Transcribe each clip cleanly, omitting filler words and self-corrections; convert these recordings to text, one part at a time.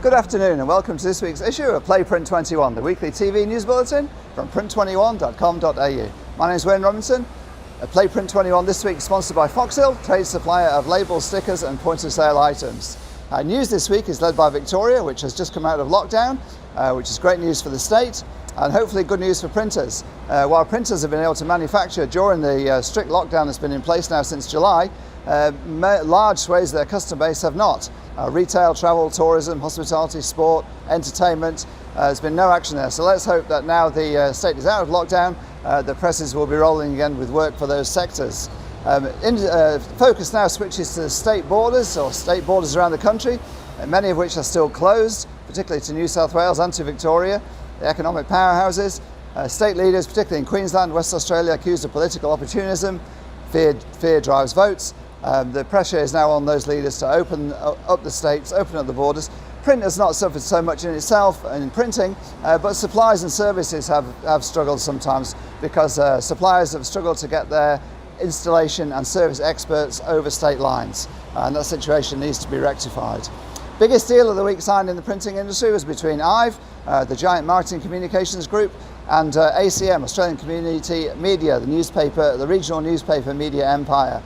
Good afternoon and welcome to this week's issue of Print21, the weekly TV news bulletin from print21.com.au. My name is Wayne Robinson. Print21 this week sponsored by Foxhill, trade supplier of labels, stickers and point of sale items. News this week is led by Victoria, which has just come out of lockdown, which is great news for the state and hopefully good news for printers. While printers have been able to manufacture during the strict lockdown that's been in place now since July, large swathes of their customer base have not. Retail, travel, tourism, hospitality, sport, entertainment, there's been no action there. So let's hope that now the state is out of lockdown, the presses will be rolling again with work for those sectors. Focus now switches to state borders around the country, many of which are still closed, particularly to New South Wales and to Victoria, the economic powerhouses. State leaders, particularly in Queensland, West Australia, accused of political opportunism. Fear drives votes. The pressure is now on those leaders to open up the states, open up the borders. Print has not suffered so much in itself in printing, but supplies and services have struggled sometimes because suppliers have struggled to get their installation and service experts over state lines, and that situation needs to be rectified. Biggest deal of the week signed in the printing industry was between IVE, the giant marketing communications group, and ACM, Australian Community Media, the regional newspaper media empire.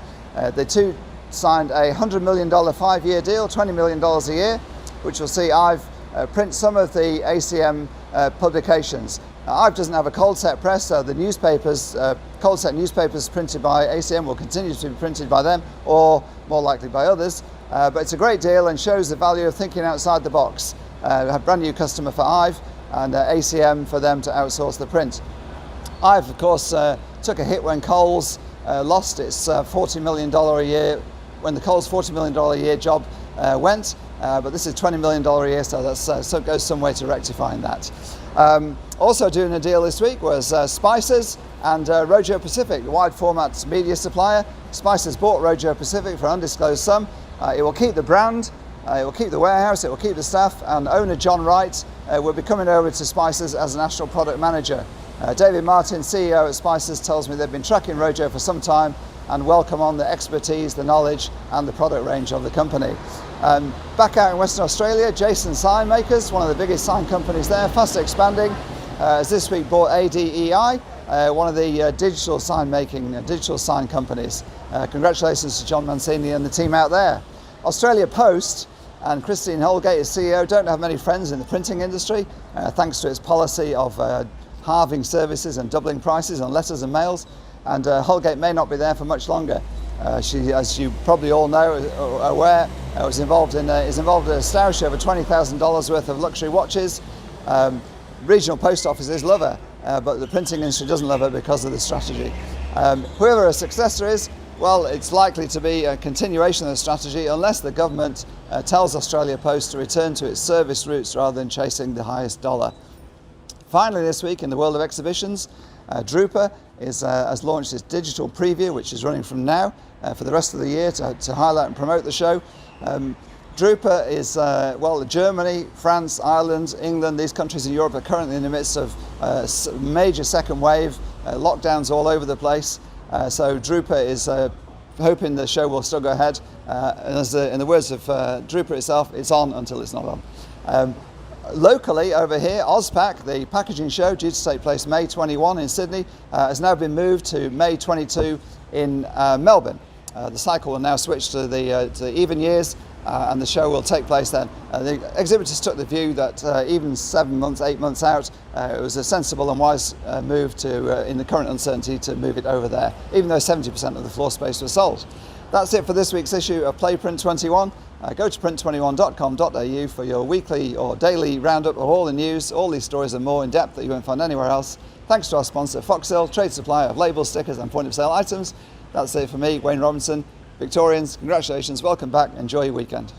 The two signed a $100 million 5-year deal, $20 million a year, which will see IVE print some of the ACM publications. IVE doesn't have a cold set press, so the newspapers, cold set newspapers printed by ACM will continue to be printed by them, or more likely by others. But it's a great deal and shows the value of thinking outside the box. A brand new customer for IVE and ACM for them to outsource the print. IVE, of course, took a hit when Coles lost its $40 million a year, when the Coles $40 million a year job went, but this is $20 million a year, so that goes some way to rectifying that. Also doing a deal this week was Spices and Rojo Pacific, the wide format media supplier. Spices bought Rojo Pacific for an undisclosed sum. It will keep the brand, it will keep the warehouse, it will keep the staff, and owner John Wright will be coming over to Spices as a national product manager. David Martin, CEO at Spices, tells me they've been tracking Rojo for some time and welcome on the expertise, the knowledge and the product range of the company. Back out in Western Australia, Jason Sign Makers, one of the biggest sign companies there, fast expanding, has this week bought ADEI, one of the digital sign companies. Congratulations to John Mancini and the team out there. Australia Post and Christine Holgate, as CEO, don't have many friends in the printing industry, thanks to its policy of halving services and doubling prices on letters and mails, and Holgate may not be there for much longer. She, as you probably all know, aware, is involved in a stowage over $20,000 worth of luxury watches. Regional post offices love her, but the printing industry doesn't love her because of the strategy. Whoever her successor is, well, it's likely to be a continuation of the strategy unless the government tells Australia Post to return to its service roots rather than chasing the highest dollar. Finally this week, in the world of exhibitions, Drupa has launched its digital preview, which is running from now for the rest of the year to highlight and promote the show. Drupa is, Germany, France, Ireland, England, these countries in Europe are currently in the midst of major second wave, lockdowns all over the place. So Drupa is hoping the show will still go ahead. In the words of Drupa itself, it's on until it's not on. Locally over here, AusPack, the packaging show due to take place May 21 in Sydney, has now been moved to May 22 in Melbourne. The cycle will now switch to the even years, and the show will take place then. The exhibitors took the view that even 7 months, 8 months out, it was a sensible and wise move to, in the current uncertainty, to move it over there, even though 70% of the floor space was sold. That's it for this week's issue of Print21. Go to print21.com.au for your weekly or daily roundup of all the news. All these stories are more in depth that you won't find anywhere else. Thanks to our sponsor Foxhill, trade supplier of labels, stickers and point of sale items. That's it for me, Wayne Robinson. Victorians, congratulations, welcome back, enjoy your weekend.